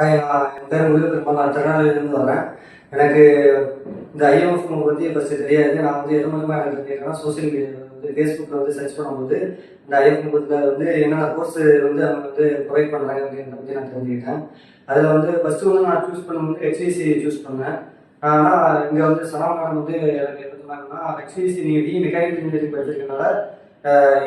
Hi, என் பேர் முருகப்பெருமாள். நான் திருநெல்வேலியிலேருந்து வரேன். எனக்கு இந்த ஐஎம்எஃப் பற்றி ஃபஸ்ட்டு தெரியாது. நான் எது மூலமாக எனக்கு கேட்குறேன்னா, சோசியல் மீடியாவில் ஃபேஸ்புக்கில் சர்ச் பண்ணும்போது இந்த ஐஎம்எஃப் பற்றியில் என்னென்ன கோர்ஸ் அவங்க ப்ரொவைட் பண்ணுறாங்க அப்படின்றத பற்றி நான் தெரிஞ்சுக்கிட்டேன். அதில் ஃபஸ்ட்டு நான் சூஸ் பண்ணும்போது ஹெச்இசி சூஸ் பண்ணேன். ஆனால் இங்கே சனா மேடம் எனக்கு என்ன சொன்னாங்கன்னா, ஹெச்இசி நீங்கள் மெக்கானிக்கல் இன்ஜினியரிங் படிச்சிருக்கனால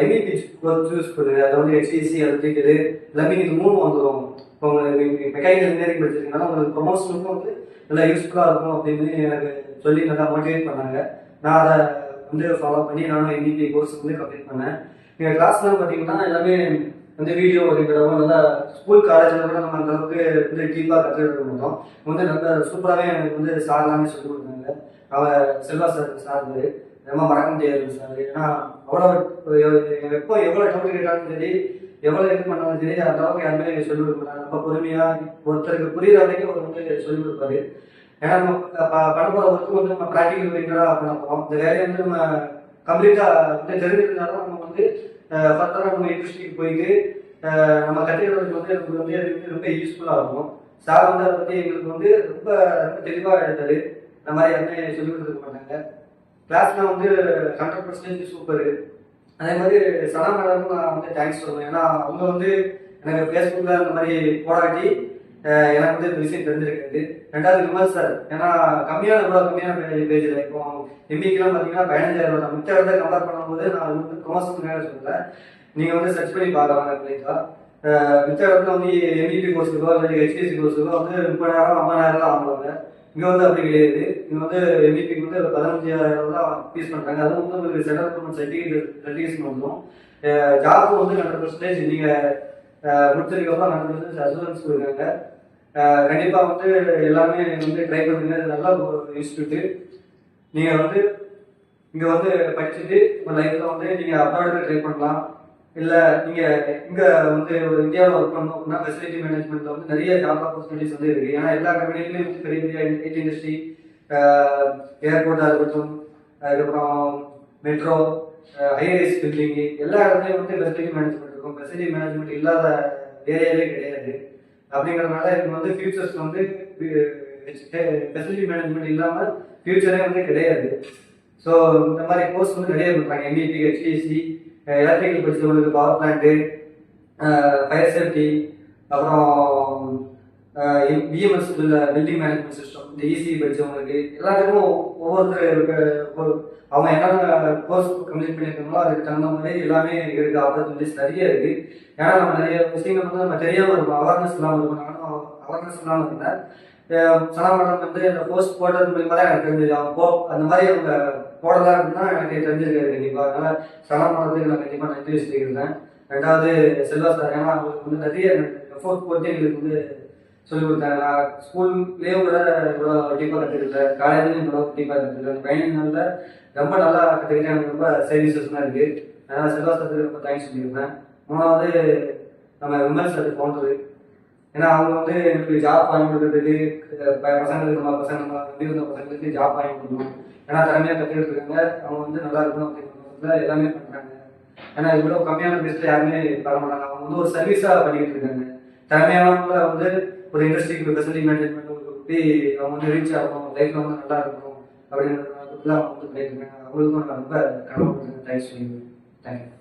எம்பிபி கோர்ஸ் சூஸ் பண்ணுங்க. அதில் ஹெச்இசி எலக்ட்ரிக்கல் எல்லாமே இது 3 வந்துடும். இப்போ உங்களுக்கு மெக்கானிக்கல் இன்ஜினியரிங் படிச்சிருக்கனால உங்களுக்கு ப்ரொமோஷனுக்கும் நல்லா யூஸ்ஃபுல்லாக இருக்கும் அப்படின்னு எனக்கு சொல்லி நல்லா மோட்டிவேட் பண்ணாங்க. நான் அதை ஃபாலோ பண்ணி நானும் எம்பிபி கோர்ஸ் கம்ப்ளீட் பண்ணேன். எங்கள் கிளாஸ்லாம் பார்த்தீங்கன்னா எல்லாமே வீடியோ இருக்கிறவங்க நல்லா ஸ்கூல் காலேஜில் கூட நம்ம அந்தளவுக்கு டீப்பாக கற்றுக்கிட மாட்டோம். நல்லா சூப்பராகவே எனக்கு சார் எல்லாமே சொல்லிக் கொடுத்தாங்க. அவர் செல்வா சார் ரொம்ப மறக்க முடியாது சார். ஏன்னா அவ்வளோ எப்போ எவ்வளோ டவுட் கேட்டாலும் சரி, எவ்வளோ இது பண்ணாலும் சரி, அந்த அளவுக்கு யாருமே சொல்லிக் கொடுக்க மாட்டாங்க. ரொம்ப பொறுமையாக ஒருத்தருக்கு புரியுற வரைக்கும் அவர் சொல்லிக் கொடுப்பாரு. ஏன்னா நம்ம பண்ண போகிற ஒர்க்கு நம்ம ப்ராக்டிக்கல் ஓரியன்டாக பண்ண போகிறோம். இந்த வேலையை நம்ம கம்ப்ளீட்டாக தெரிஞ்சிருந்தாலும் நம்ம ஃபர்தராக நம்ம இண்டஸ்ட்ரிக்கு போயிட்டு நம்ம கற்றுக்கிறதுக்கு நமக்கு ரொம்ப யூஸ்ஃபுல்லாக இருக்கும். சார் அதை பற்றி எங்களுக்கு ரொம்ப ரொம்ப தெளிவாக எடுத்தாரு. இந்த மாதிரி யாருமே சொல்லிக் கொடுத்துருக்க மாட்டாங்க. கிளாஸ்லாம் 100% சூப்பரு. அதே மாதிரி சனா மேடமும் நான் தேங்க்ஸ் சொல்லுவேன். ஏன்னா அவங்க எனக்கு ஃபேஸ்புக்கில் இந்த மாதிரி போராட்டி எனக்கு இந்த விஷயம் தெரிஞ்சிருக்காது. 2வது விமல் சார், ஏன்னா இவ்வளோ கம்மியான பேஜில் இப்போ எம்பிக்கெலாம் பார்த்தீங்கன்னா 15,000 ரூபா. மித்த இடத்த கம்பேர் பண்ணும்போது நான் ப்ரொமோஷனுக்காக சொல்கிறேன். நீங்கள் சர்ச் பண்ணி பார்க்கலாம். பிள்ளைங்களா மித்த இடத்துல எம்பிபி கோர்ஸுக்கோ இல்லை ஹெச்டிசி கோர்ஸுக்கோ 30,000 50,000 வாங்குவாங்க. இங்கே அப்படி கிடையாது. இங்கே எம்பிபிக்கு 15,000 தான் ஃபீஸ் பண்ணுறாங்க. அது உங்களுக்கு சென்ட்ரல் கவர்மெண்ட் சர்டிஃபிகேஷன் வந்துடும். ஜாப்பும் 100% நீங்கள் முடிச்சதுக்கப்புறம் 100% அசூரன்ஸ் கொடுக்குறாங்க. கண்டிப்பாக எல்லாமே ட்ரை பண்ணுங்க. நல்ல இன்ஸ்டியூட்டு. நீங்கள் இங்கே படிச்சுட்டு உங்கள் லைஃப்பில் நீங்கள் அப்ராடுக்கு ட்ரை பண்ணலாம். இல்லை நீங்கள் இங்கே இந்தியாவில் ஒர்க் பண்ணணும் அப்படின்னா ஃபெசிலிட்டி மேனேஜ்மெண்ட்டில் நிறைய ஜாப் ஆப்பர்ச்சுனிட்டிஸ் இருக்குது. ஏன்னா எல்லா கம்பெனிலையும் பெரிய பெரிய ஐடி இண்டஸ்ட்ரி, ஏர்போர்ட்டாக இருக்கட்டும், அதுக்கப்புறம் மெட்ரோ, ஹைரைஸ் பில்டிங்கு, எல்லா இடத்துலையும் ஃபெசிலிட்டி மேனேஜ்மெண்ட் இருக்கும். ஃபெசிலிட்டி மேனேஜ்மெண்ட் இல்லாத ஏரியாவே கிடையாது. அப்படிங்கிறதுனால எனக்கு ஃபியூச்சர்ஸ் ஃபெசிலிட்டி மேனேஜ்மெண்ட் இல்லாமல் ஃபியூச்சரே கிடையாது. ஸோ இந்த மாதிரி கோர்ஸ் நிறைய கொடுப்பாங்க. எம்பிபி, ஹெச்டிசி, எலக்ட்ரிக்கல் படிச்சவங்களுக்கு பவர் பிளான்ட்டு, ஃபயர் சேஃப்டி, அப்புறம் பிஎம்எஸ் பில்டிங் மேனேஜ்மெண்ட் சிஸ்டம், இந்த இசிஇ படித்தவங்களுக்கு எல்லாத்துக்கும் ஒவ்வொருத்தர் அவங்க என்னென்ன கோர்ஸ் கம்ப்ளீட் பண்ணியிருக்காங்களோ அதுக்கு தகுந்த மாதிரி எல்லாமே இருக்குது. ஆப்பர்ச்சுனிட்டிஸ் நிறைய இருக்குது. ஏன்னா நம்ம நிறைய விஷயங்கள் நம்ம தெரியாமல் இருக்கும், அவேர்னஸ் இல்லாமல் இருக்கும். நானும் அவேர்னஸ் இல்லாமல் இருந்தேன். சனா மேடம் இந்த போஸ்ட் போடுறது மூலியமாக தான் எனக்கு தெரிஞ்சது. அவங்க அந்த மாதிரி அவங்க போடலாம் அப்படின்னா எனக்கு தெரிஞ்சிருக்காரு கண்டிப்பாக. அதனால் சனா மேடத்துக்கு நான் கண்டிப்பாக நன்றி வச்சுருக்கேன். 2வது செல்வா சார், ஏன்னா அவங்களுக்கு நிறைய எஃபோர்ட் போட்டு எங்களுக்கு சொல்லிக் கொடுத்தாங்க. நான் ஸ்கூல்லேயும் கூட இவ்வளோ டீப்பாக கற்றுக்கிட்டேன், காலேஜ்லேயும் இவ்வளோ டீப்பாக கற்றுக்கிட்டேன். ட்ரைனிங்னால ரொம்ப நல்லா கற்றுக்கிட்டேன். எனக்கு ரொம்ப சர்வீசஸ்லாம் இருக்குது. அதனால் செல்வா சாருக்கு ரொம்ப தேங்க்ஸ் சொல்லியிருந்தேன். 3வது நம்ம விமல் சார் ஃபவுண்டரு. ஏன்னா அவங்க எனக்கு ஜாப் வாங்கி கொடுக்குறதுக்கு பசங்களுக்கு நம்ம நம்பி இருந்த பசங்களுக்கு ஜாப் வாங்கி கொடுக்கணும். ஏன்னா திறமையாக கற்றுக்கிட்டு இருக்காங்க. அவங்க நல்லா இருக்கணும் அப்படிங்கிறதுல எல்லாமே பண்ணுறாங்க. ஏன்னா இவ்வளோ கம்மியான பேஸில் யாருமே பண்ண மாட்டாங்க. அவங்க ஒரு சர்வீஸாக பண்ணிக்கிட்டு இருக்காங்க. திறமையானவங்கள ஒரு இண்டஸ்ட்ரிக்கு ஃபெசிலிட்டி மேனேஜ்மெண்ட் கொடுத்து அவங்க ரீச் ஆகணும், லைஃப்பில் நல்லா இருக்கணும் அப்படிங்கிறதுனால அவங்க பண்ணியிருக்காங்க. அவங்களுக்கும் நான் ரொம்ப கடவுள் தேங்க்ஸ் சொல்லிடுவேன். தேங்க்யூ.